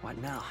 What now?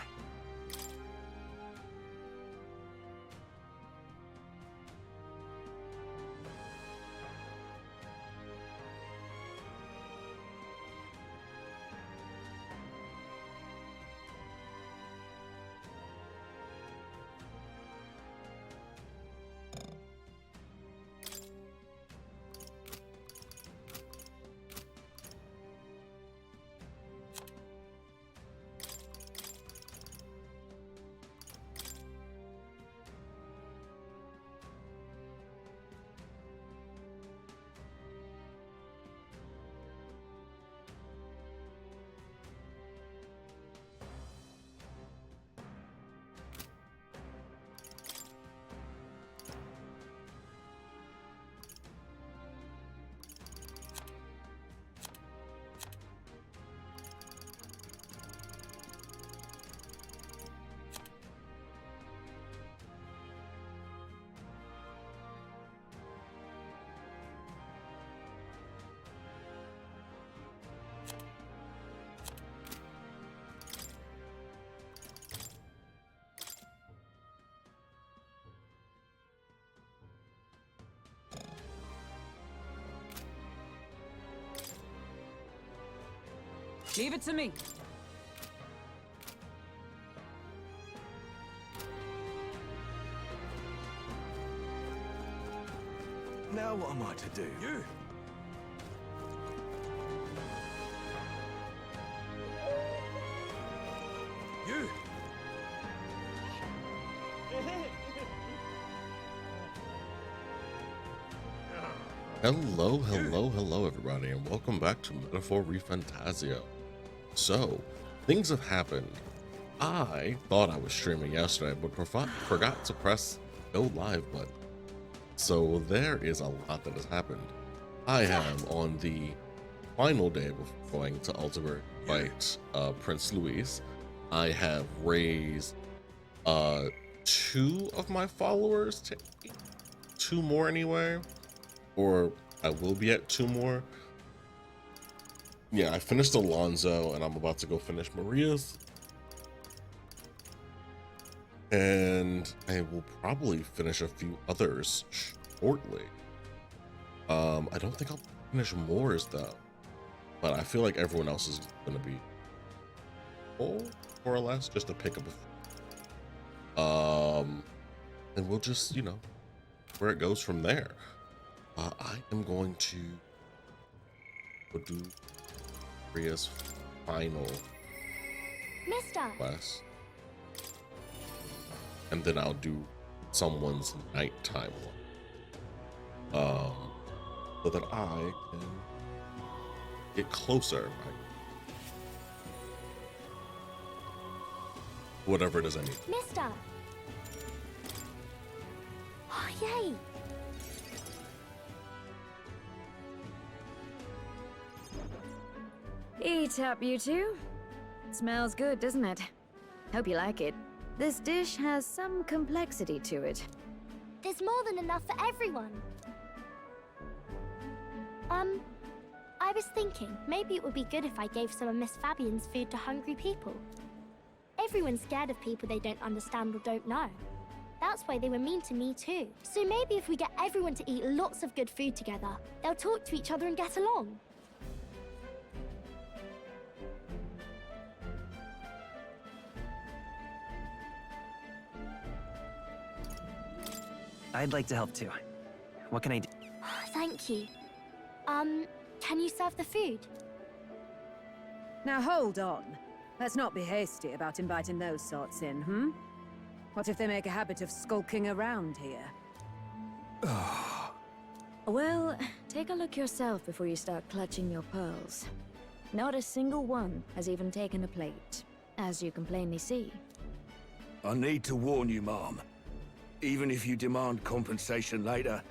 Leave it to me. Now what am I to do? You! You! Hello everybody, and welcome back to Metaphor Refantazio. So, things have happened. I thought I was streaming yesterday, but forgot to press go live button. So there is a lot that has happened. I am on the final day before going to Ultimate fight Prince Luis. I have raised 2 of my followers to 2 more anyway. Or I will be at 2 more. Yeah, I finished Alonzo and I'm about to go finish Maria's. And I will probably finish a few others shortly. I don't think I'll finish Moore's though. But I feel like everyone else is gonna be full, more or less, just to pick up a and we'll just, you know, where it goes from there. I am going to do Maria's final quest, and then I'll do someone's nighttime one, so that I can get closer, right? Whatever it is I need. Mister! Oh, yay! Eat up, you two. Smells good, doesn't it? Hope you like it. This dish has some complexity to it. There's more than enough for everyone. I was thinking maybe it would be good if I gave some of Miss Fabian's food to hungry people. Everyone's scared of people they don't understand or don't know. That's why they were mean to me too. So maybe if we get everyone to eat lots of good food together, they'll talk to each other and get along. I'd like to help too. What can I do? Thank you. Can you serve the food? Now hold on. Let's not be hasty about inviting those sorts in, What if they make a habit of skulking around here? Well, take a look yourself before you start clutching your pearls. Not a single one has even taken a plate, as you can plainly see. I need to warn you, Mom. Even if you demand compensation later,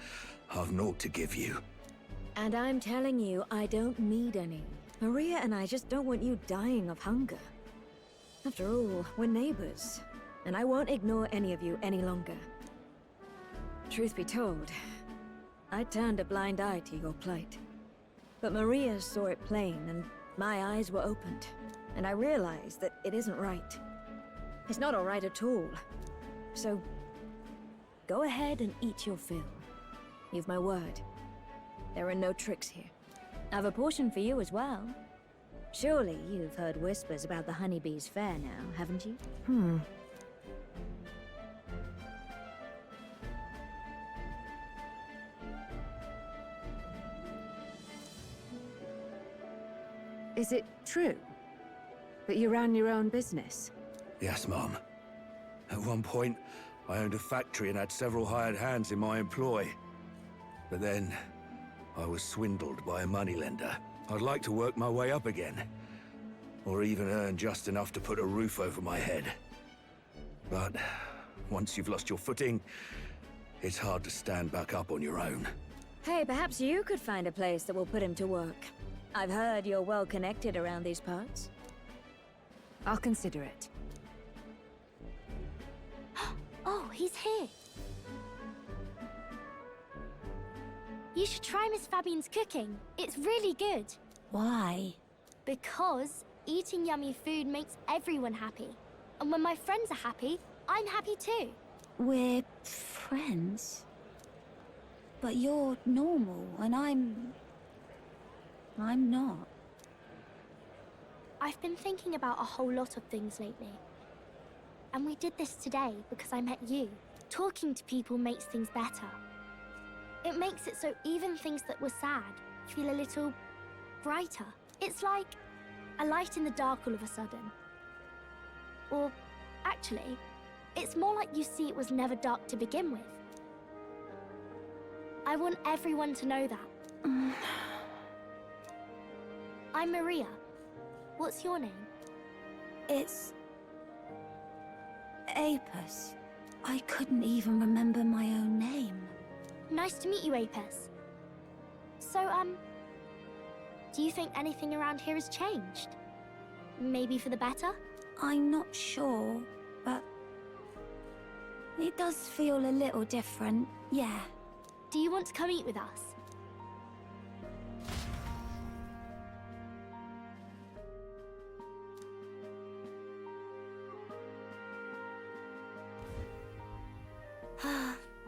I've naught to give you. And I'm telling you, I don't need any. Maria and I just don't want you dying of hunger. After all, we're neighbors, and I won't ignore any of you any longer. Truth be told, I turned a blind eye to your plight. But Maria saw it plain, and my eyes were opened, and I realized that it isn't right. It's not alright at all. So, go ahead and eat your fill. You've my word. There are no tricks here. I've a portion for you as well. Surely you've heard whispers about the honeybees fair now, haven't you? Is it true that you ran your own business? Yes, Mom. At one point, I owned a factory and had several hired hands in my employ. But then, I was swindled by a moneylender. I'd like to work my way up again. Or even earn just enough to put a roof over my head. But once you've lost your footing, it's hard to stand back up on your own. Hey, perhaps you could find a place that will put him to work. I've heard you're well connected around these parts. I'll consider it. Oh, he's here. You should try Miss Fabian's cooking. It's really good. Why? Because eating yummy food makes everyone happy. And when my friends are happy, I'm happy too. We're friends. But you're normal, and I'm not. I've been thinking about a whole lot of things lately. And we did this today because I met you. Talking to people makes things better. It makes it so even things that were sad feel a little brighter. It's like a light in the dark all of a sudden. Or, actually, it's more like you see it was never dark to begin with. I want everyone to know that. I'm Maria. What's your name? It's... Apis. I couldn't even remember my own name. Nice to meet you, Apis. So, do you think anything around here has changed? Maybe for the better? I'm not sure, but... it does feel a little different, yeah. Do you want to come eat with us?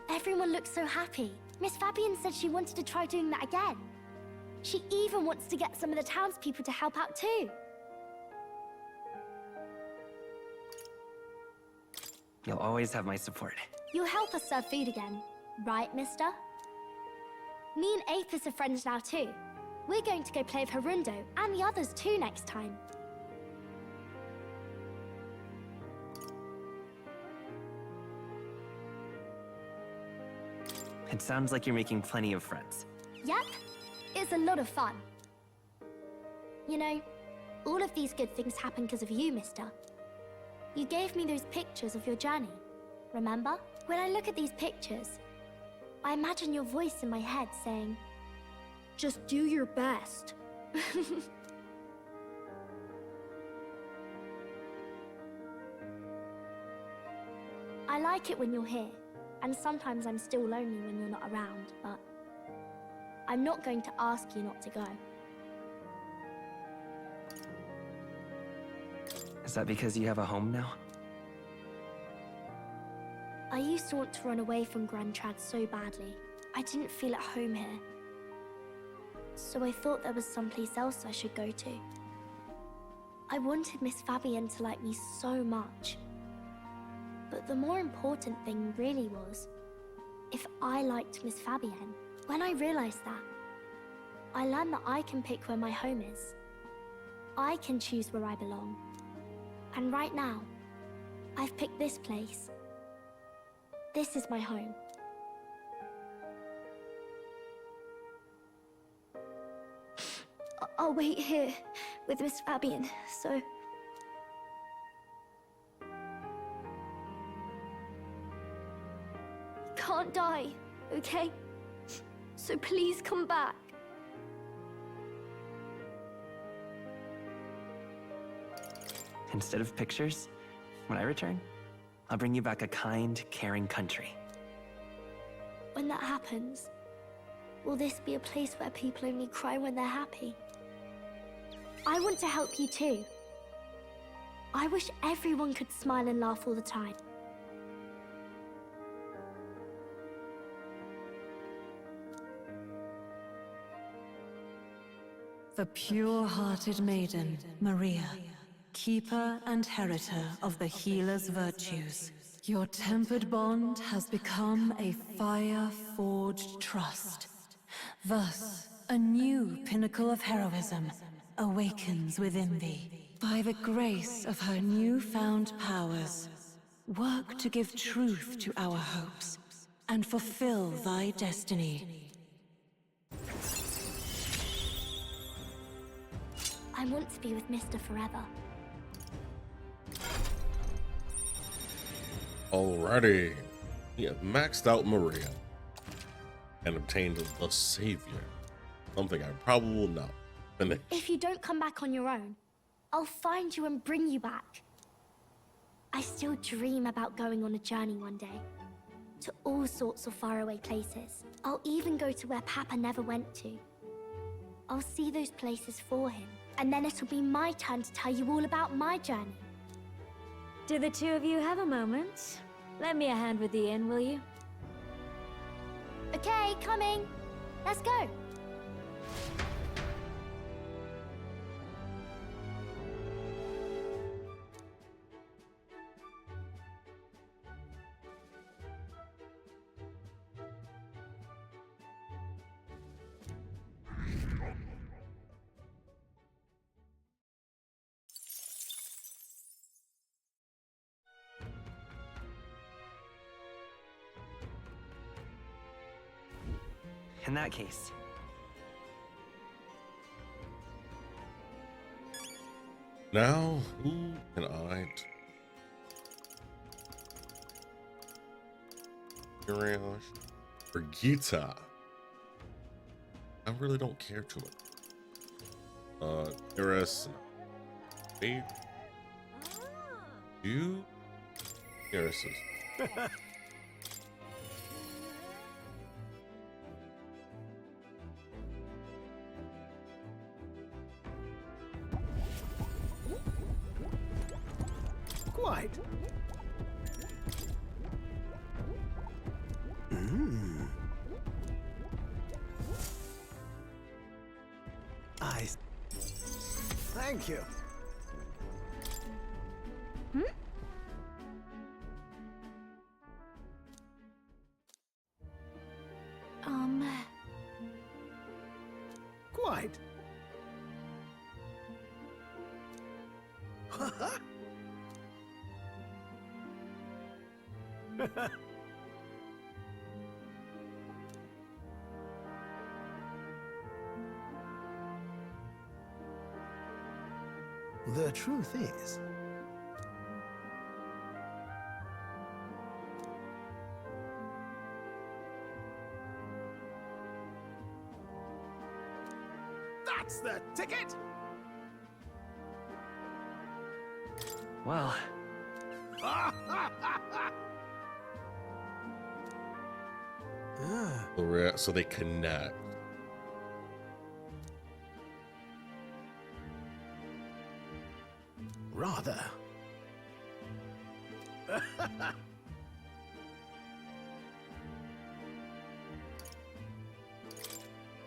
Everyone looks so happy. Miss Fabian said she wanted to try doing that again. She even wants to get some of the townspeople to help out too. You'll always have my support. You'll help us serve food again, right, mister? Me and Apis are friends now too. We're going to go play with Harundo and the others too next time. It sounds like you're making plenty of friends. Yep, it's a lot of fun. You know, all of these good things happen because of you, mister. You gave me those pictures of your journey, remember? When I look at these pictures, I imagine your voice in my head saying, just do your best. I like it when you're here, and sometimes I'm still lonely when you're not around, but I'm not going to ask you not to go. Is that because you have a home now? I used to want to run away from Grand Trad so badly. I didn't feel at home here. So I thought there was someplace else I should go to. I wanted Miss Fabian to like me so much. But the more important thing really was if I liked Miss Fabienne. When I realized that, I learned that I can pick where my home is. I can choose where I belong. And right now, I've picked this place. This is my home. I'll wait here with Miss Fabienne, so... Can't die, okay? So please come back. Instead of pictures, when I return, I'll bring you back a kind, caring country. When that happens, will this be a place where people only cry when they're happy? I want to help you too. I wish everyone could smile and laugh all the time. The pure-hearted maiden, Maria, keeper and heritor of the healer's virtues. Your tempered bond has become a fire-forged trust. Thus, a new pinnacle of heroism awakens within thee. By the grace of her newfound powers, work to give truth to our hopes and fulfill thy destiny. I want to be with Mr. forever. Alrighty. We have maxed out Maria and obtained the Savior. Something I probably will not finish. If you don't come back on your own, I'll find you and bring you back. I still dream about going on a journey one day. To all sorts of faraway places. I'll even go to where Papa never went to. I'll see those places for him. And then it'll be my turn to tell you all about my journey. Do the two of you have a moment? Lend me a hand with the inn, will you? Okay, coming. Let's go. In that case, Now, who can I? Curious. Brigitte. I really don't care too much. Iris. Wait. You? Iris is. Quite. Thank you. Quite. The truth is, that's the ticket. well, So they connect. Rather.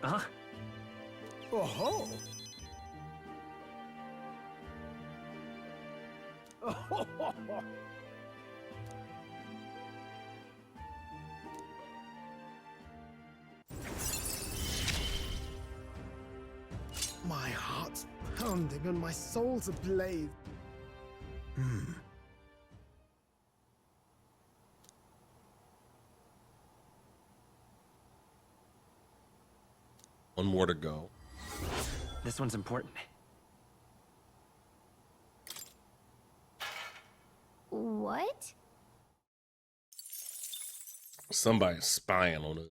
uh-huh. Oh-ho. My heart's pounding and my soul's ablaze. One more to go. This one's important. What? Somebody's spying on it.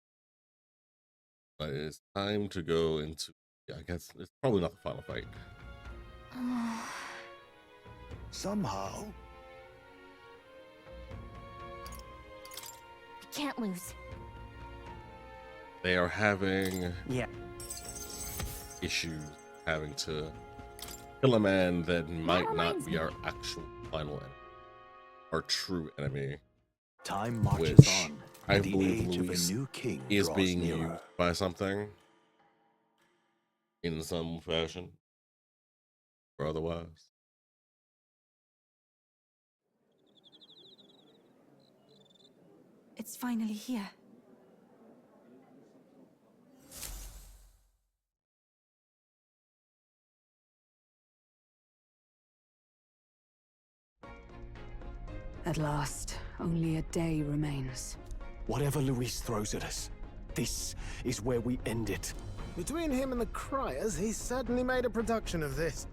But it's time to go into, I guess it's probably not the final fight. Somehow, We can't lose. They are having Yeah. issues having to Kill a man that might not reminds be me. our actual final enemy, our true enemy, Time marches which on. I and the believe age Luis of a new king is draws being nearer. used by something in some fashion or otherwise. It's finally here. At last, only a day remains. Whatever Luis throws at us, this is where we end it. Between him and the Criers, he's certainly made a production of this.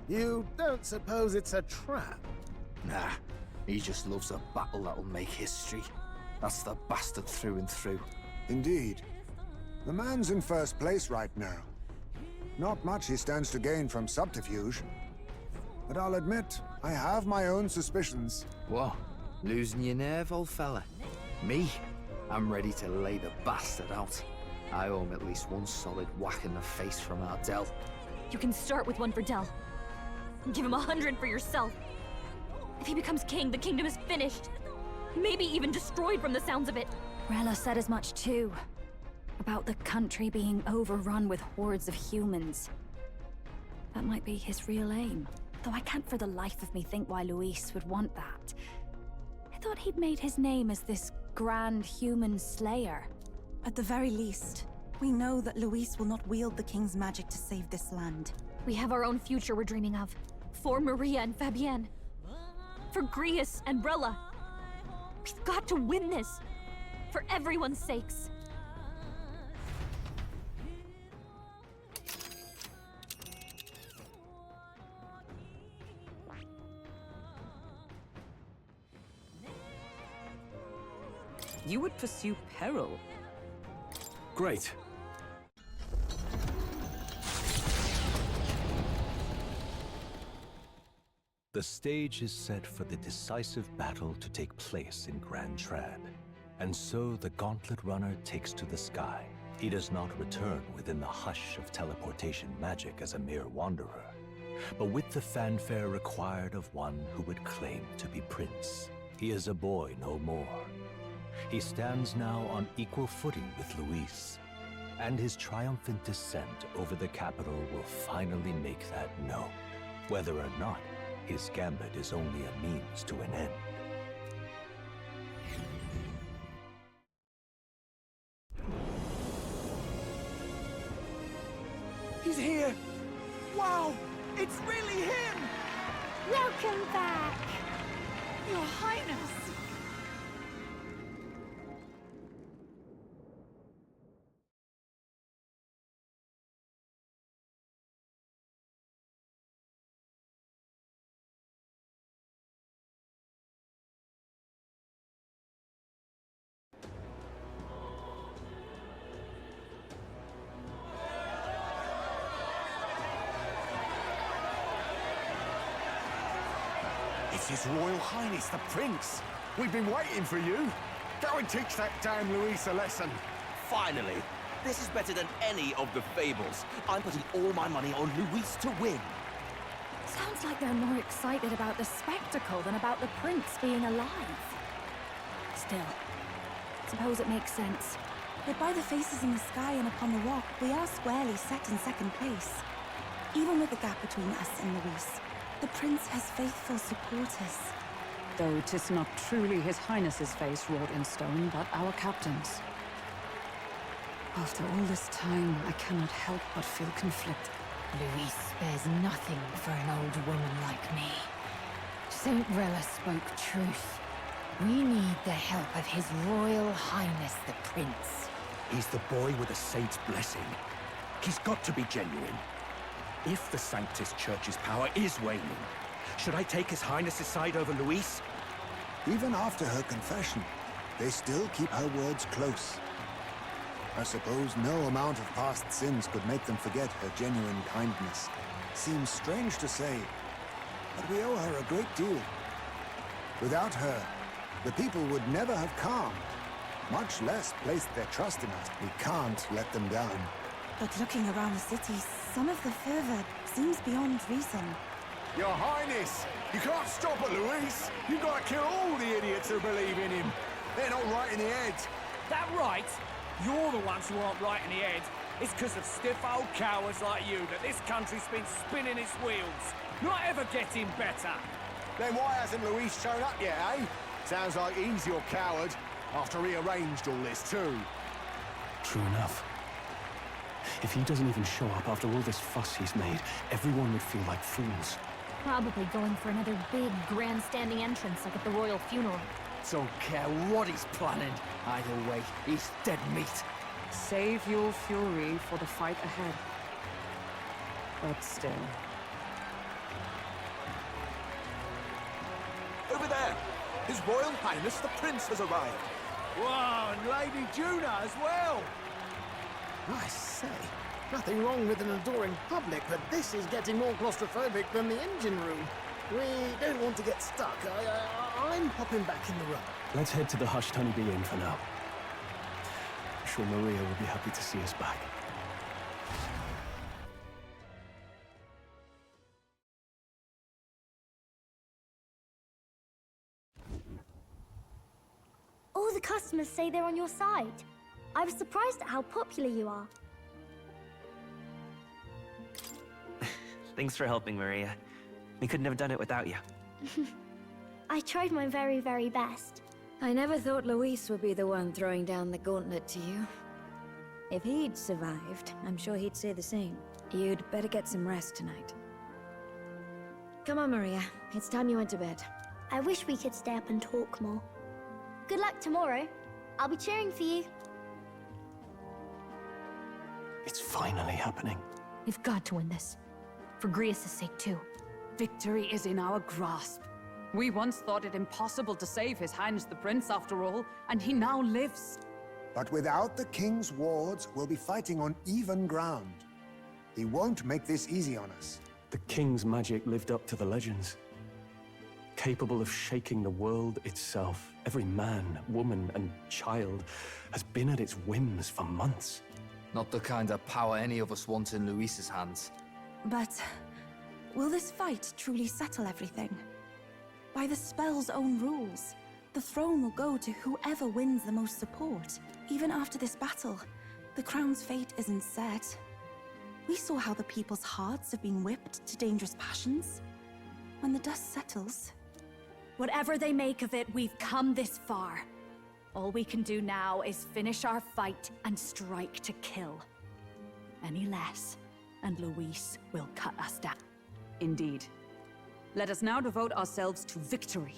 You don't suppose it's a trap? Nah, he just loves a battle that'll make history. That's the bastard through and through. Indeed. The man's in first place right now. Not much he stands to gain from subterfuge. But I'll admit, I have my own suspicions. What? Losing your nerve, old fella? Me? I'm ready to lay the bastard out. I owe him at least one solid whack in the face from Ardell. You can start with one for Dell. Give him 100 for yourself. If he becomes king, the kingdom is finished. Maybe even destroyed from the sounds of it. Rella said as much too. About the country being overrun with hordes of humans. That might be his real aim. Though I can't for the life of me think why Luis would want that. I thought he'd made his name as this grand human slayer. At the very least, we know that Luis will not wield the king's magic to save this land. We have our own future we're dreaming of. For Maria and Fabienne. For Grius and Brella. We've got to win this. For everyone's sakes. You would pursue peril? Great. The stage is set for the decisive battle to take place in Grand Trad. And so the Gauntlet Runner takes to the sky. He does not return within the hush of teleportation magic as a mere wanderer, but with the fanfare required of one who would claim to be prince. He is a boy no more. He stands now on equal footing with Luis, and his triumphant descent over the capital will finally make that known, whether or not his gambit is only a means to an end. He's here! Wow! It's really him! Welcome back! Your Highness! It's His Royal Highness, the Prince! We've been waiting for you! Go and teach that damn Luis a lesson! Finally! This is better than any of the fables. I'm putting all my money on Luis to win. Sounds like they're more excited about the spectacle than about the prince being alive. Still, suppose it makes sense. But by the faces in the sky and upon the rock, we are squarely set in second place. Even with the gap between us and Luis, the prince has faithful supporters. Though 'tis not truly His Highness's face wrought in stone, but our captain's. After all this time, I cannot help but feel conflicted. Luis spares nothing for an old woman like me. Saint Rella spoke truth. We need the help of His Royal Highness the Prince. He's the boy with a saint's blessing. He's got to be genuine. If the Sanctus Church's power is waning, should I take His Highness's side over Luis? Even after her confession, they still keep her words close. I suppose no amount of past sins could make them forget her genuine kindness. Seems strange to say, but we owe her a great deal. Without her, the people would never have calmed, much less placed their trust in us. We can't let them down. But looking around the city, Some of the fervor seems beyond reason. Your Highness, you can't stop it, Luis. You gotta kill all the idiots who believe in him. They're not right in the head. That right? You're the ones who aren't right in the head. It's because of stiff old cowards like you that this country's been spinning its wheels. Not ever getting better. Then why hasn't Luis shown up yet, eh? Sounds like he's your coward, after he arranged all this too. True enough. If he doesn't even show up after all this fuss he's made, everyone would feel like fools. Probably going for another big, grandstanding entrance like at the royal funeral. Don't care what he's planning. Either way, he's dead meat. Save your fury for the fight ahead. But still. Over there! His Royal Highness the Prince has arrived. Whoa, and Lady Juna as well! I say, nothing wrong with an adoring public, but this is getting more claustrophobic than the engine room. We don't want to get stuck. I'm popping back in the room. Let's head to the Hushed Honeybee Inn for now. I'm sure Maria will be happy to see us back. All the customers say they're on your side. I was surprised at how popular you are. Thanks for helping, Maria. We couldn't have done it without you. I tried my very, very best. I never thought Luis would be the one throwing down the gauntlet to you. If he'd survived, I'm sure he'd say the same. You'd better get some rest tonight. Come on, Maria. It's time you went to bed. I wish we could stay up and talk more. Good luck tomorrow. I'll be cheering for you. It's finally happening. We've got to win this. For Grius' sake, too. Victory is in our grasp. We once thought it impossible to save His Highness the Prince, after all, and he now lives. But without the king's wards, we'll be fighting on even ground. He won't make this easy on us. The king's magic lived up to the legends. Capable of shaking the world itself. Every man, woman, and child has been at its whims for months. Not the kind of power any of us want in Luis's hands. But will this fight truly settle everything? By the spell's own rules, the throne will go to whoever wins the most support. Even after this battle, the crown's fate isn't set. We saw how the people's hearts have been whipped to dangerous passions. When the dust settles... Whatever they make of it, we've come this far. All we can do now is finish our fight and strike to kill. Any less, and Luis will cut us down. Indeed. Let us now devote ourselves to victory,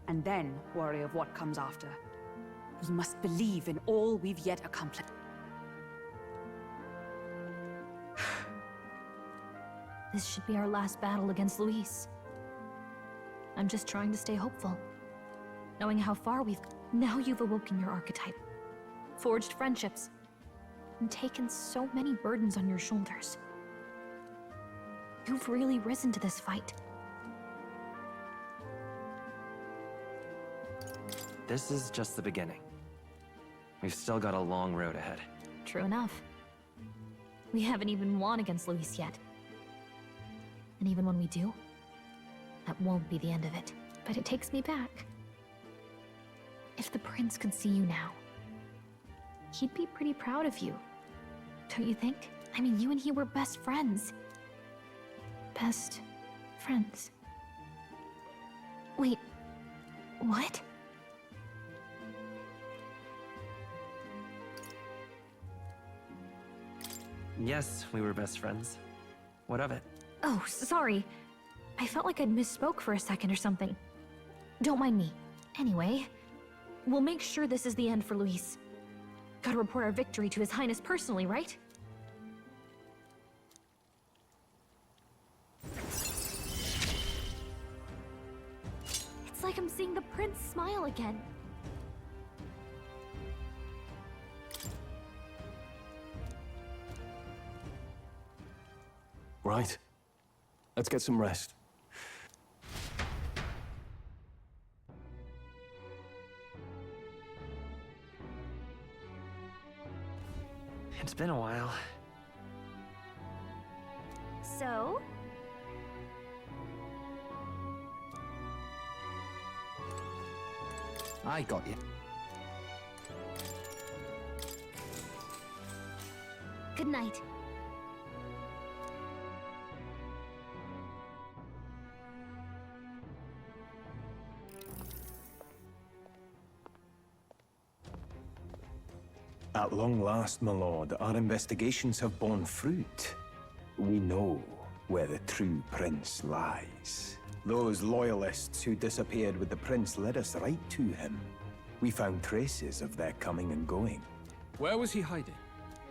and then worry of what comes after. We must believe in all we've yet accomplished. This should be our last battle against Luis. I'm just trying to stay hopeful. Knowing how far we've... Now you've awoken your archetype. Forged friendships. And taken so many burdens on your shoulders. You've really risen to this fight. This is just the beginning. We've still got a long road ahead. True enough. We haven't even won against Luis yet. And even when we do, that won't be the end of it. But it takes me back. If the prince could see you now, he'd be pretty proud of you. Don't you think? I mean, you and he were best friends. Best friends. Wait, what? Yes, we were best friends. What of it? Oh, sorry. I felt like I'd misspoke for a second or something. Don't mind me. Anyway, we'll make sure this is the end for Luis. Gotta report our victory to His Highness personally, right? It's like I'm seeing the prince smile again. Right. Let's get some rest. It's been a while. So? I got you. Good night. At long last, my lord, our investigations have borne fruit. We know where the true prince lies. Those loyalists who disappeared with the prince led us right to him. We found traces of their coming and going. Where was he hiding?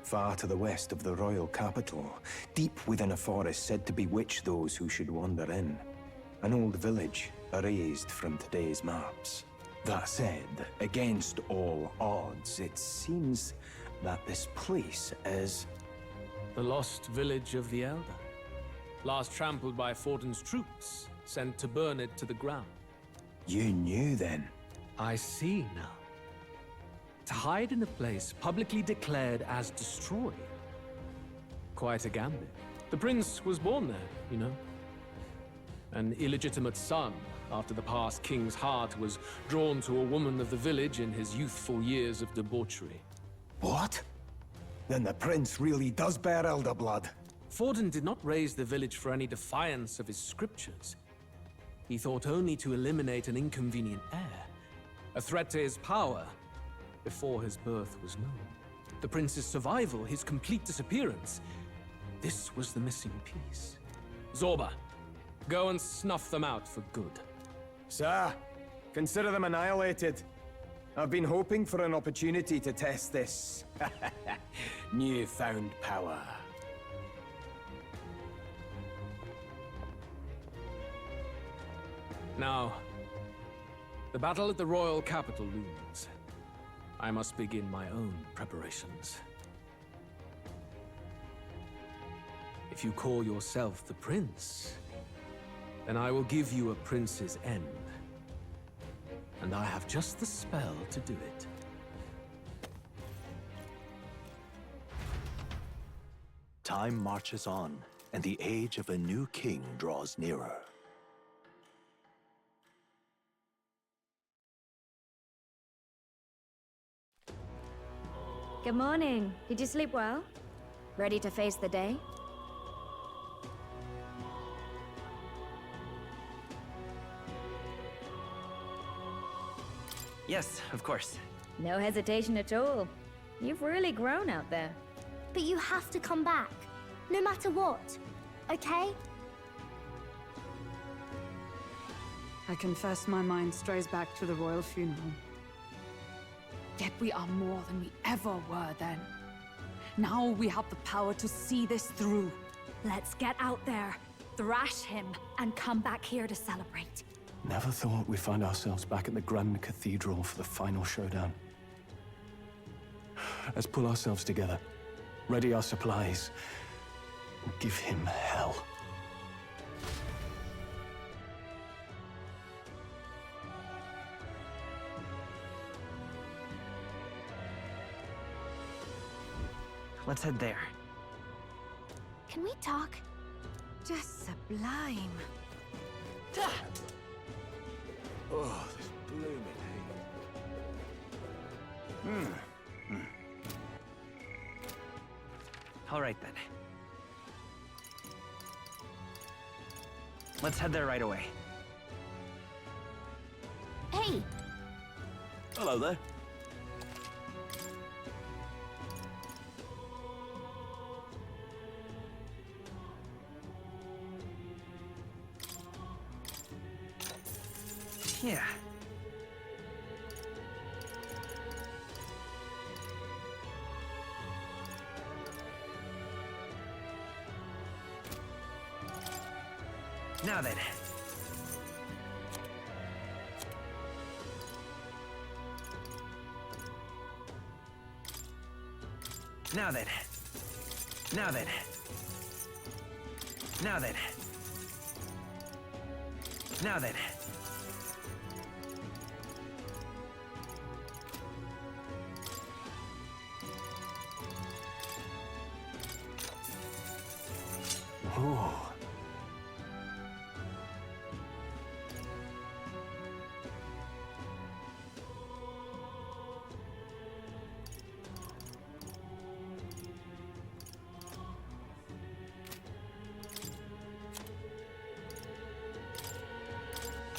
Far to the west of the royal capital, deep within a forest said to bewitch those who should wander in. An old village, erased from today's maps. That said, against all odds, it seems that this place is... The lost village of the Elder. Last trampled by Fortin's troops, sent to burn it to the ground. You knew then? I see now. To hide in a place publicly declared as destroyed. Quite a gambit. The prince was born there, you know. An illegitimate son, after the past king's heart was drawn to a woman of the village in his youthful years of debauchery. What? Then the prince really does bear elder blood. Fortin did not raise the village for any defiance of his scriptures. He thought only to eliminate an inconvenient heir, a threat to his power, before his birth was known. The prince's survival, his complete disappearance, this was the missing piece. Zorba, go and snuff them out for good. Sir, consider them annihilated. I've been hoping for an opportunity to test this newfound power. Now, the battle at the royal capital looms. I must begin my own preparations. If you call yourself the prince, then I will give you a prince's end. And I have just the spell to do it. Time marches on, and the age of a new king draws nearer. Good morning. Did you sleep well? Ready to face the day? Yes, of course. No hesitation at all. You've really grown out there. But you have to come back, no matter what, okay? I confess my mind strays back to the royal funeral. Yet we are more than we ever were then. Now we have the power to see this through. Let's get out there, thrash him, and come back here to celebrate. Never thought we'd find ourselves back at the Grand Cathedral for the final showdown. Let's pull ourselves together, ready our supplies, and give him hell. Let's head there. Can we talk? Just sublime. Oh, this blooming heat. All right then. Let's head there right away. Hey! Hello there. Yeah. Now then. Now then. Now then. Now then. Now then. Oh,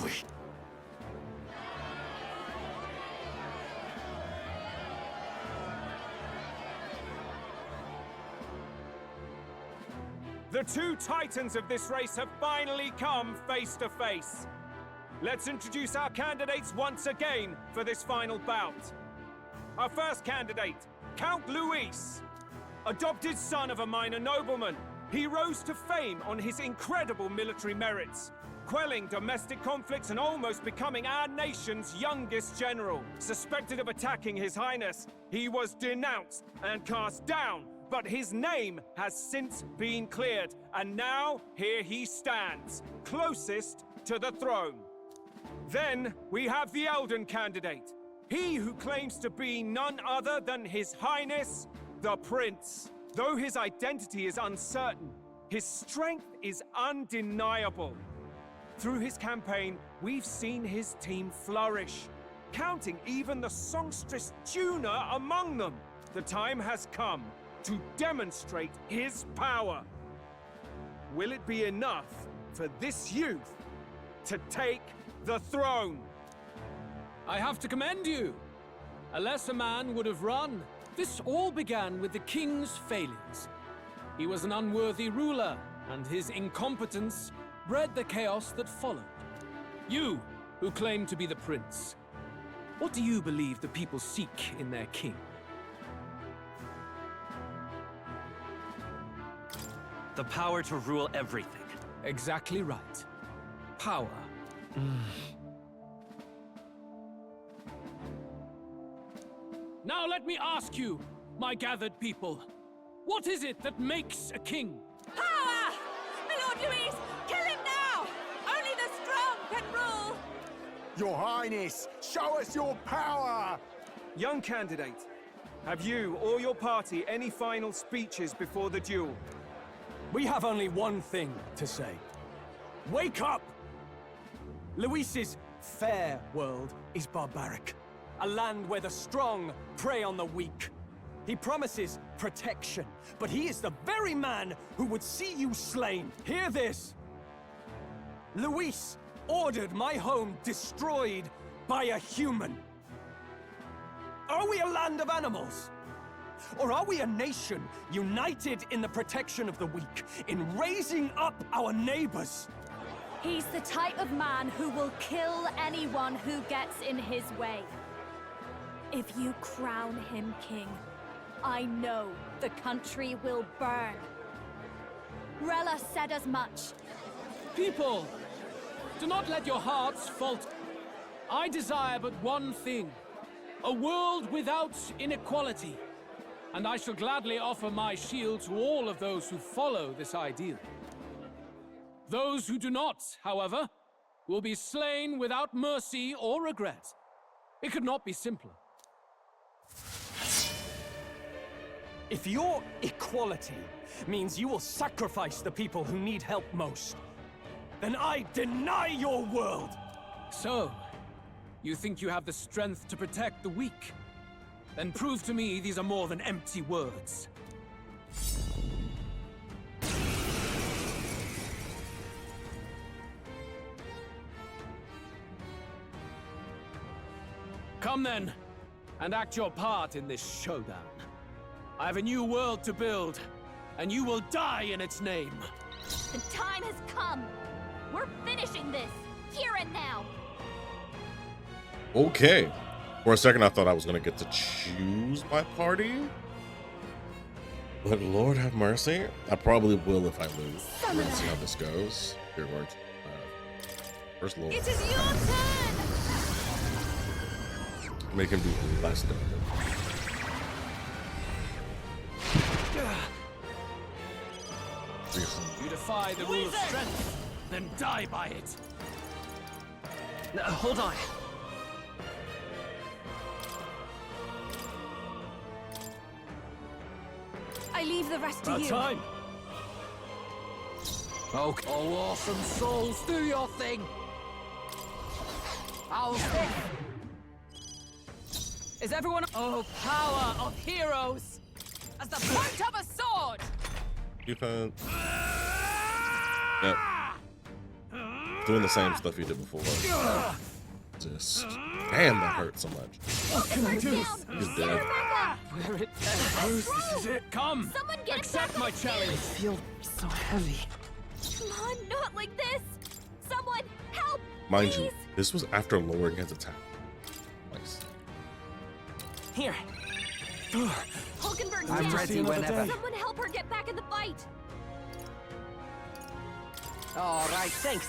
Louis. The two titans of this race have finally come face to face. Let's introduce our candidates once again for this final bout. Our first candidate, Count Luis. Adopted son of a minor nobleman, he rose to fame on his incredible military merits, quelling domestic conflicts and almost becoming our nation's youngest general. Suspected of attacking His Highness, he was denounced and cast down, but his name has since been cleared, and now here he stands, closest to the throne. Then we have the Elden candidate, he who claims to be none other than His Highness, the Prince. Though his identity is uncertain, his strength is undeniable. Through his campaign, we've seen his team flourish, counting even the songstress Juna among them. The time has come to demonstrate his power. Will it be enough for this youth to take the throne? I have to commend you. A lesser man would have run. This all began with the king's failings. He was an unworthy ruler, and his incompetence bred the chaos that followed. You, who claim to be the prince, what do you believe the people seek in their king? The power to rule everything. Exactly right. Power. Now let me ask you, my gathered people, what is it that makes a king? Power! My Lord Louis, kill him now! Only the strong can rule! Your Highness, show us your power! Young candidate, have you or your party any final speeches before the duel? We have only one thing to say. Wake up! Luis's fair world is barbaric. A land where the strong prey on the weak. He promises protection, but he is the very man who would see you slain. Hear this! Luis ordered my home destroyed by a human. Are we a land of animals? Or are we a nation united in the protection of the weak, in raising up our neighbors? He's the type of man who will kill anyone who gets in his way. If you crown him king, I know the country will burn. Rella said as much. People, do not let your hearts falter. I desire but one thing, a world without inequality. And I shall gladly offer my shield to all of those who follow this ideal. Those who do not, however, will be slain without mercy or regret. It could not be simpler. If your equality means you will sacrifice the people who need help most, then I deny your world! So, you think you have the strength to protect the weak? Then prove to me these are more than empty words. Come then, and act your part in this showdown. I have a new world to build, and you will die in its name. The time has come. We're finishing this, here and now. Okay. For a second, I thought I was going to get to choose my party. But Lord have mercy. I probably will if I lose. Let's see how this goes. Here, Lord. First Lord. It is your turn! Make him do less damage. You defy the rule of strength, then die by it. No, hold on. I leave the rest to About you. time. Okay. Oh, awesome souls, do your thing. I'll stick. Is everyone? Oh, power of heroes! As the point of a sword. Defense. Yep. doing the same stuff he did before. Just damn, that hurt so much. What can I do? He's dead. Where it goes, this is it. Come! Someone get Accept back my on challenge! me. Feel so heavy. Come on, not like this. Someone help! Mind you, this was after lowering his attack. Nice. Here. Hulkenberg's I'm down. ready whenever. Someone help her get back in the fight. All right, thanks.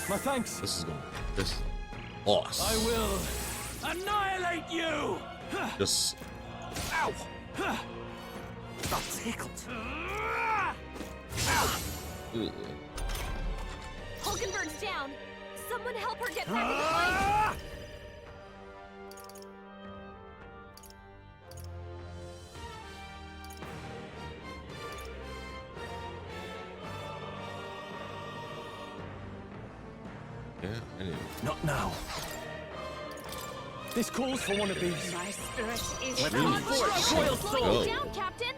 My thanks. This boss. I will annihilate you! Just Ow! Got tickled. ugh. Hulkenberg's down. Someone help her get back in the fight. Yeah, I need Not now. This calls for one of these. My spirit is Let's on move forward. board. Royal Slowing sword. you down, Captain.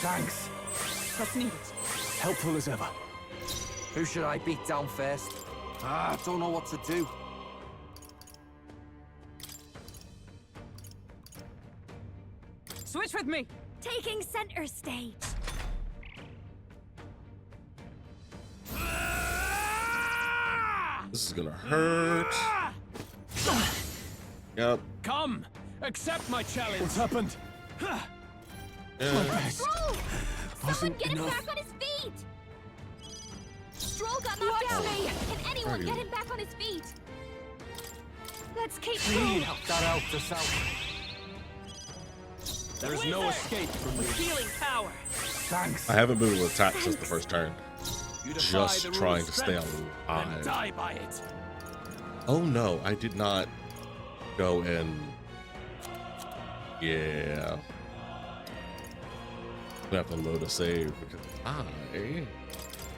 Thanks. That's needed. Helpful as ever. Who should I beat down first? Don't know what to do. Switch with me. Taking center stage. This is gonna hurt. Yep. Come! Accept my challenge! What's happened? Yeah. Stroll! Someone get him back on his feet! Stroll got knocked out! Can anyone get him back on his feet? Let's keep going! That helped us out. There is no escape from me. Feeling power. Thanks. I haven't been able to attack since the first turn. You defy Just the rule trying of to stay strength alive. and die by it. Oh no, I did not go in. Yeah. I'm gonna have to load a save because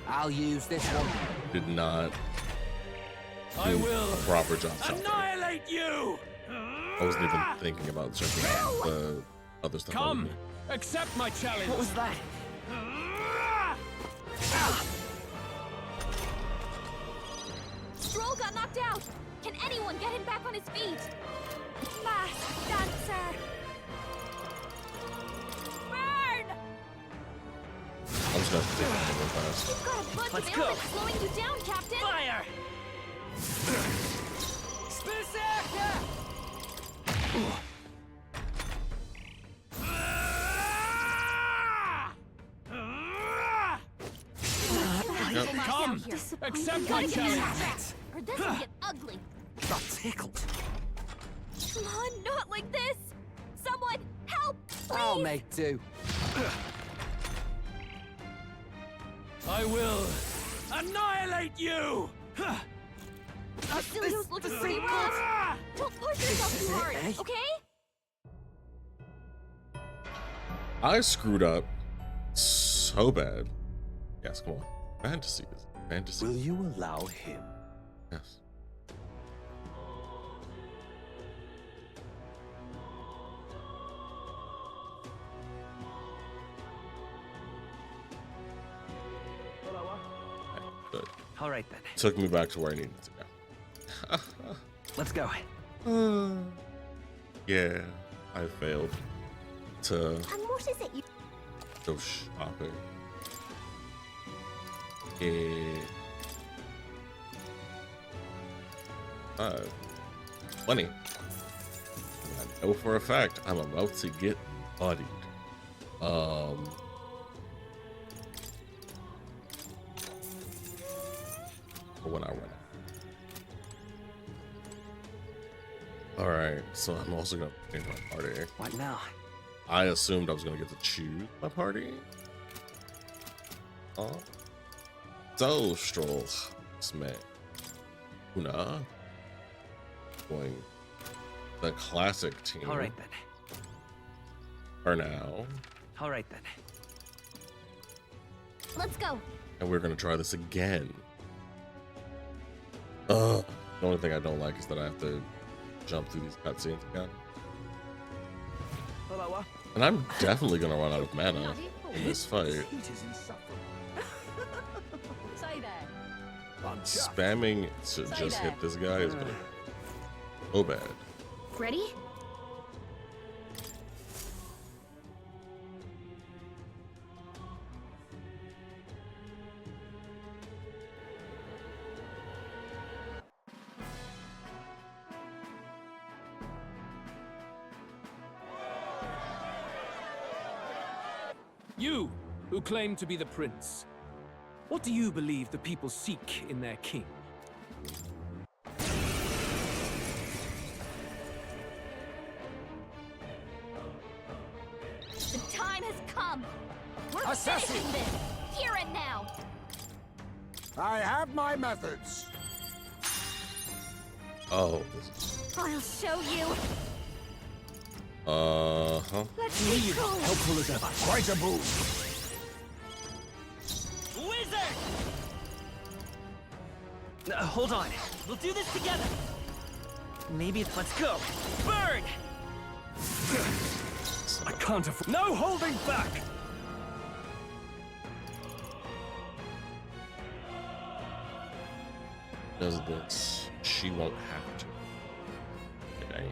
I'll use this one. did not I do will a proper job shot. annihilate you! I wasn't even thinking about checking out the other stuff. Come! Accept my challenge! What was that? Stroll got knocked out! Can anyone get him back on his feet? Masked dancer! Burn! I'm just gonna take it real fast. You've got a bunch Let's of go. elements slowing you down, Captain! Fire! Come! Accept my challenge! Or this will get ugly. Got tickled. Come on, not like this! Someone help! I'll make do. I will annihilate you! Basilio's looking pretty rough! Don't push yourself too hard, okay? I screwed up so bad. Yes, come on. Fantasy is fantasy. Will you allow him? Yes. Good. All right then. Took me back to where I needed to go. Let's go. Yeah, I failed to And what is it you... go shopping. Yeah. 20. And I know for a fact I'm about to get bodied. When I run out. Alright, so I'm also gonna change my party. What now? I assumed I was gonna get to choose my party. Oh. So Stroll Smith. Una. Going the classic team. All right then. For now. All right then. Let's go. And we're gonna try this again. The only thing I don't like is that I have to jump through these cutscenes again. And I'm definitely gonna run out of mana in this fight. spamming to just hit this guy is gonna so bad. Ready? You, who claim to be the prince, what do you believe the people seek in their king? The time has come. We're Assassin! finishing this here and now. I have my methods. Oh, this I'll show you. is Let's be cool. Helpful as ever. Quite a boon. Wizard! Hold on. We'll do this together. Maybe let's go. Burn! I can't afford. No holding back! does this. She won't have to. Okay.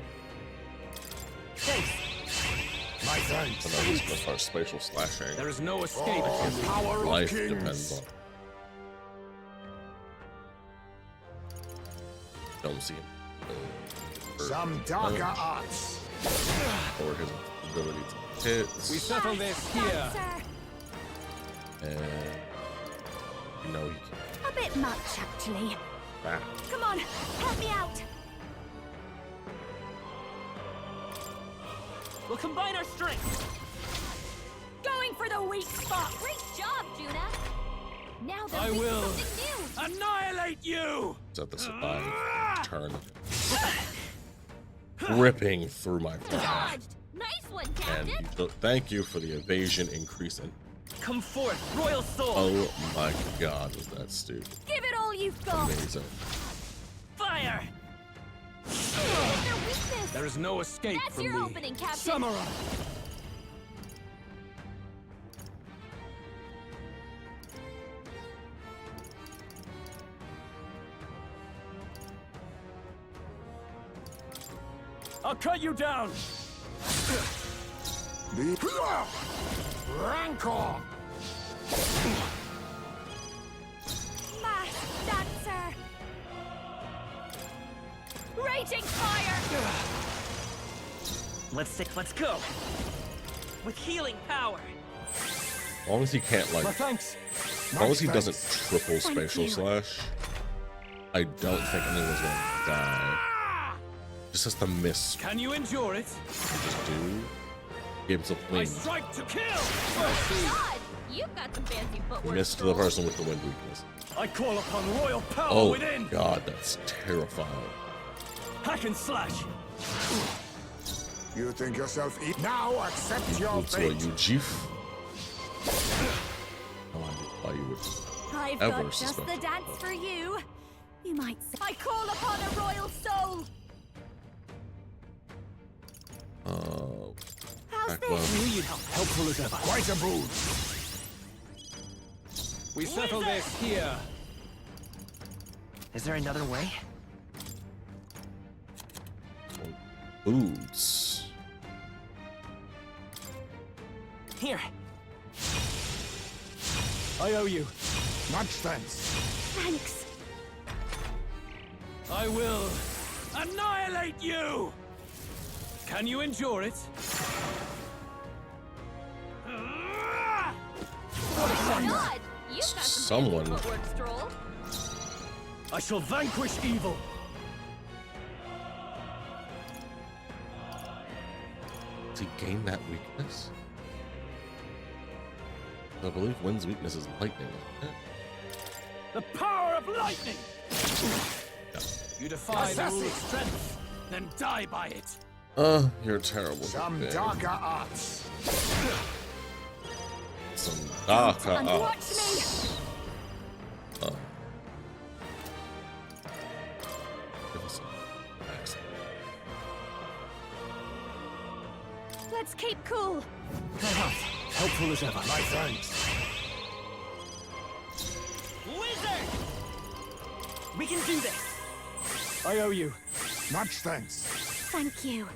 My thanks. And then he's gonna start spatial slashing. There is no escape. Power of Life kings. depends on. Don't see him. Some darker arts. Or his ability to hit. We settle this here. And you know he can A bit much, actually. back. Come on, help me out. We'll combine our strengths. Going for the weak spot. Great job, Juna. Now I there'll be will something new. annihilate you! Is that the survive turn? Ripping through my flesh. Dodged. Nice one, And Captain. thank you for the evasion increase. And Come forth, Royal Soul. oh my god, was that stupid? Give it all you've got. Amazing. Fire! Their weakness. There is no escape That's from your me. opening, Captain. Samurai! I'll cut you down! Rancor. Mass Dancer. Raging fire. Let's go. With healing power. As long as he can't like, My thanks. as long as he doesn't triple spatial slash, I don't think anyone's gonna die. Just has to miss. Can you endure it? Just do. Games of I clean. strike to kill! God, you've got some fancy footwork. Missed the person with the wind weakness. I call upon royal power Oh within. god, that's terrifying. Hack and slash. You think yourself now accept your Looks fate. like you, chief. No idea why you would I've ever got just suspect the it. dance for you. You might say. I call upon a royal soul. How's back well. this? Helpful as ever. Quite a boon. We settle this here. Is there another way? Boots. Here. I owe you. Much thanks. Thanks. I will annihilate you! Can you endure it? God, you've got some Someone. fancy footwork, Stroll. I shall vanquish evil. Does he gain that weakness? I believe Wind's weakness is lightning, isn't it? The power of lightning. You defy the rule of strength, then die by it. You're terrible. Some babe. darker arts. Some darker And watch arts. Give us some accent. Let's keep cool. Helpful as ever. My thanks. Wizard! We can do this! I owe you. Much thanks. Thank you.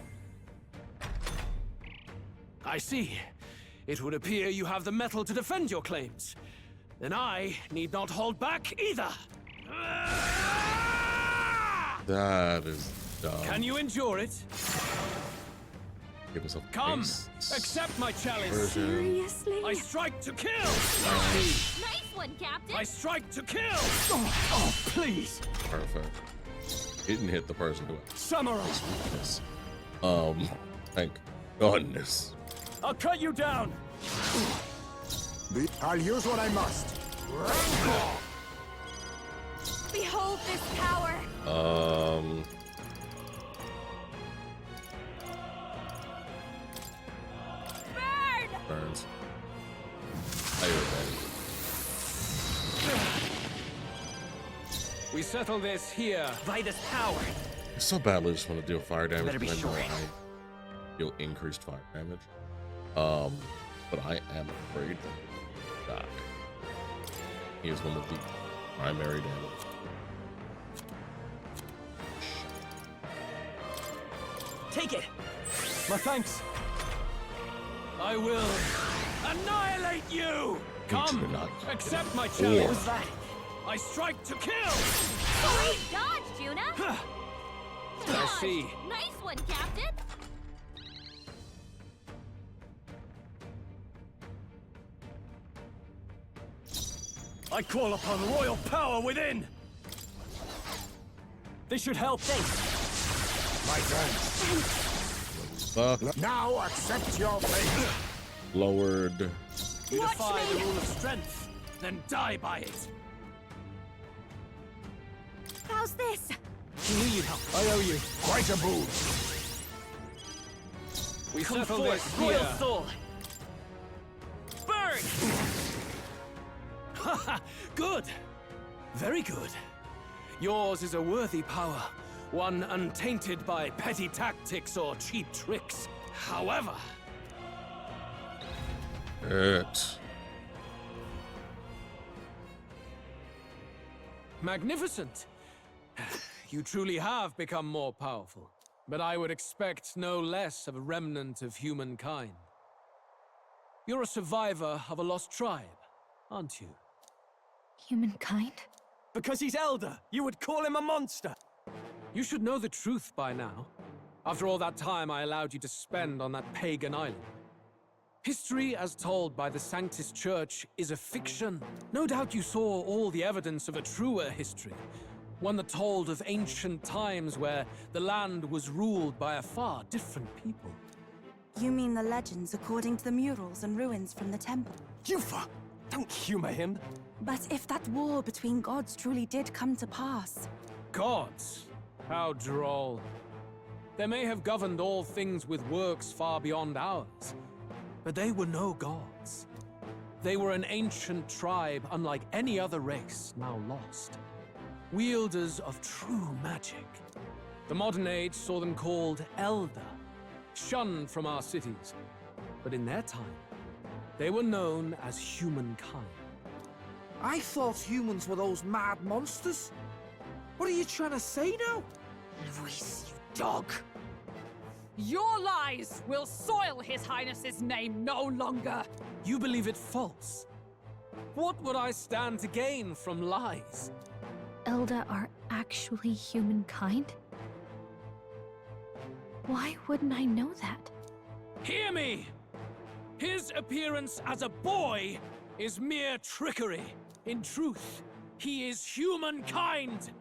I see. It would appear you have the metal to defend your claims. Then I need not hold back either. That is dumb. Can you endure it? Give us a Come, base accept my challenge. version. Seriously? I strike to kill. Nice one, Captain. I strike to kill. Oh, please. Perfect. Didn't hit the person doing Samurai. this. Thank goodness. I'll cut you down. I'll use what I must. Behold this power. Burn! Burns. I heard We settle this here. By this power. I so badly just want to deal fire damage. Better be and then sure. I deal increased fire damage. But I am afraid to die. He is one of the primary damage. Take it. My thanks. I will annihilate you. Come, do not. accept my Or- challenge. What was that? I strike to kill. Great dodge, Juna. I see. Nice one, Captain. I call upon royal power within. This should help. My thanks. Now accept your fate. Lowered. You Watch defy me. the rule of strength, then die by it. How's this? You need help. I owe you. Quite a move. We Come settle forth, this royal here. soul. Burn! Good. Very good. Yours is a worthy power, one untainted by petty tactics or cheap tricks. However, It. magnificent. You truly have become more powerful, but I would expect no less of a remnant of humankind. You're a survivor of a lost tribe, aren't you? Humankind? Because he's elder, you would call him a monster. You should know the truth by now. After all that time I allowed you to spend on that pagan island. History, as told by the Sanctus Church, is a fiction. No doubt you saw all the evidence of a truer history. One that told of ancient times where the land was ruled by a far different people. You mean the legends according to the murals and ruins from the temple? Yufa! Don't humor him. But if that war between gods truly did come to pass... Gods? How droll. They may have governed all things with works far beyond ours, but they were no gods. They were an ancient tribe unlike any other race now lost. Wielders of true magic. The modern age saw them called Elder, shunned from our cities. But in their time, they were known as humankind. I thought humans were those mad monsters. What are you trying to say now? Luis, you dog. Your lies will soil His Highness's name no longer. You believe it false? What would I stand to gain from lies? Elda are actually humankind? Why wouldn't I know that? Hear me! His appearance as a boy is mere trickery. In truth, he is humankind.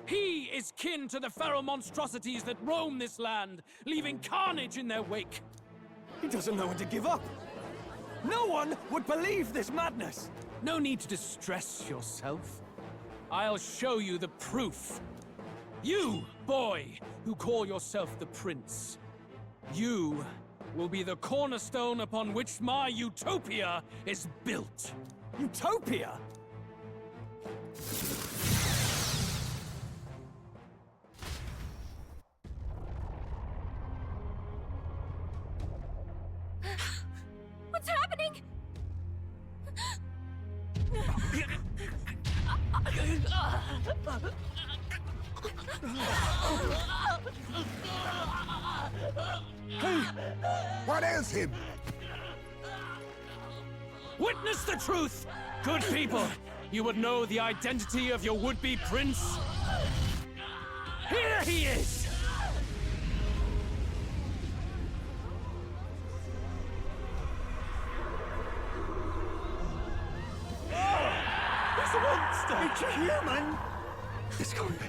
He is kin to the feral monstrosities that roam this land, leaving carnage in their wake. He doesn't know when to give up. No one would believe this madness. No need to distress yourself. I'll show you the proof. You, boy, who call yourself the prince. You will be the cornerstone upon which my utopia is built. Utopia? What's happening? Hey! What ails him? Witness the truth! Good people, you would know the identity of your would-be prince. Here he is! It's a monster! It's a human! It's going to...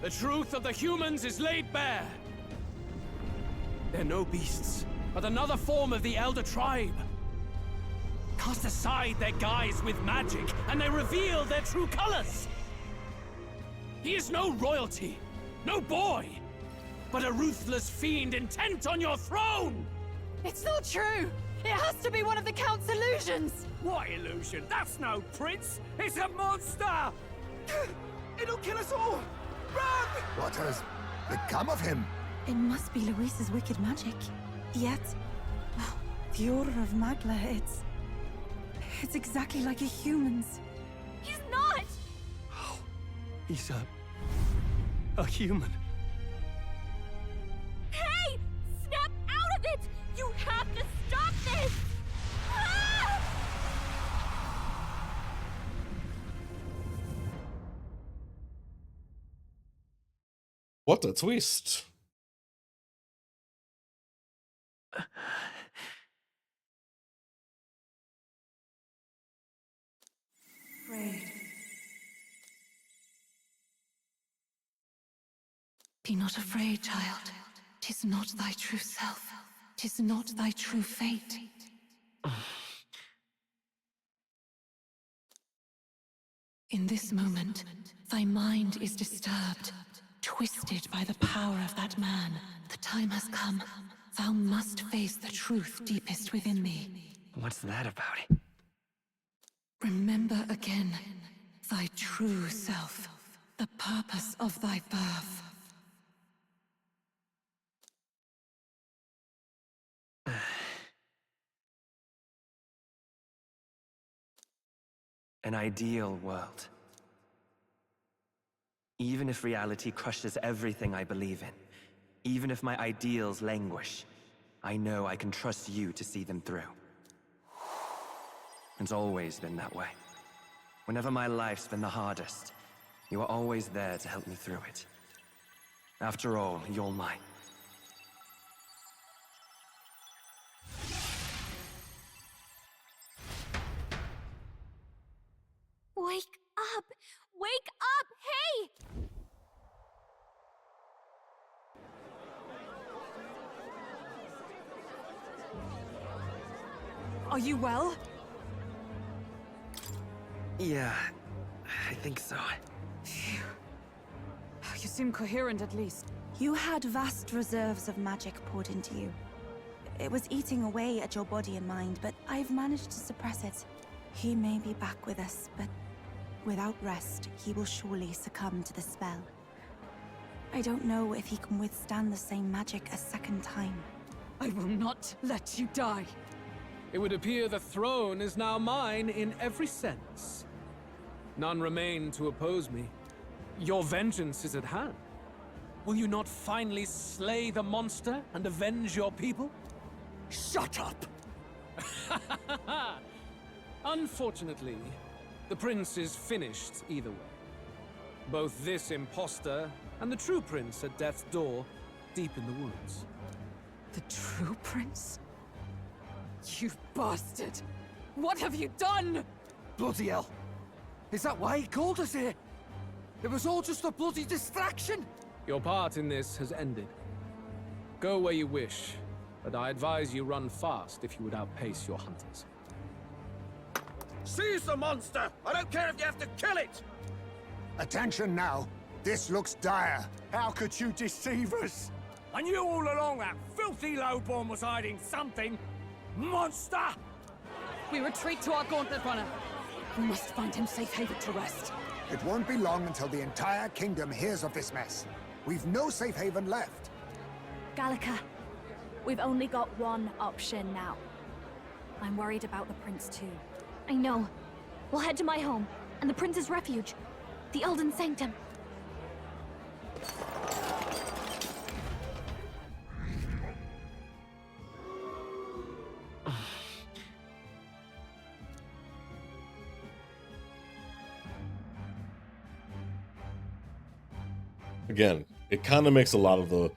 The truth of the humans is laid bare. They're no beasts, but another form of the Elder Tribe. Cast aside their guise with magic, and they reveal their true colors. He is no royalty, no boy, but a ruthless fiend intent on your throne! It's not true! It has to be one of the Count's illusions! What illusion? That's no prince! It's a monster! It'll kill us all! Run! What has become of him? It must be Luis's wicked magic. Yet, the aura of Magla, it's exactly like a human's. He's not! He's a human. Hey! Snap out of it! You have to stop this! Ah! What a twist. Afraid. Be not afraid, child. 'Tis not thy true self. 'Tis not thy true fate. In this moment, thy mind is disturbed, twisted by the power of that man. The time has come. Thou must face the truth deepest within thee. What's that about? Remember again thy true self, the purpose of thy birth. An ideal world. Even if reality crushes everything I believe in, even if my ideals languish, I know I can trust you to see them through. It's always been that way. Whenever my life's been the hardest, you are always there to help me through it. After all, you're mine. Wake up! Wake up! Hey! Are you well? Yeah, I think so. Phew. You seem coherent at least. You had vast reserves of magic poured into you. It was eating away at your body and mind, but I've managed to suppress it. He may be back with us, but without rest, he will surely succumb to the spell. I don't know if he can withstand the same magic a second time. I will not let you die. It would appear the throne is now mine in every sense. None remain to oppose me. Your vengeance is at hand. Will you not finally slay the monster and avenge your people? Shut up! Unfortunately, the prince is finished either way. Both this imposter and the true prince at death's door, deep in the woods. The true prince? You bastard! What have you done? Bloody hell! Is that why he called us here? It was all just a bloody distraction! Your part in this has ended. Go where you wish, but I advise you run fast if you would outpace your hunters. Seize the monster! I don't care if you have to kill it! Attention now. This looks dire. How could you deceive us? I knew all along that filthy lowborn was hiding something. Monster! We retreat to our gauntlet runner. We must find him safe haven to rest. It won't be long until the entire kingdom hears of this mess. We've no safe haven left. Gallica, we've only got one option now. I'm worried about the prince too. I know. We'll head to my home, and the prince's refuge. The Elden Sanctum. again, it kind of makes a lot of the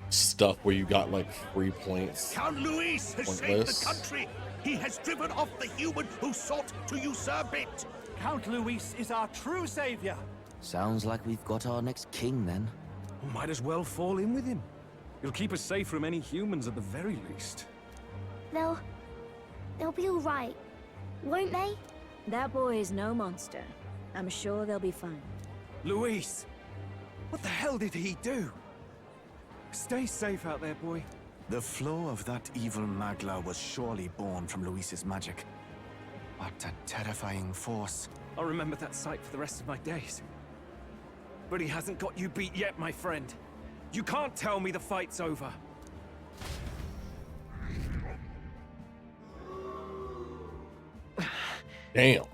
stuff where you got like free points Count Luis has saved the country. He has driven off the human who sought to usurp it. Count Luis is our true savior. Sounds like we've got our next king then. Might as well fall in with him. He'll keep us safe from any humans at the very least. They'll be all right, won't they? That boy is no monster. I'm sure they'll be fine. Luis! What the hell did he do? Stay safe out there, boy. The flow of that evil Magla was surely born from Luis's magic. What a terrifying force. I'll remember that sight for the rest of my days. But he hasn't got you beat yet, my friend. You can't tell me the fight's over. Damn.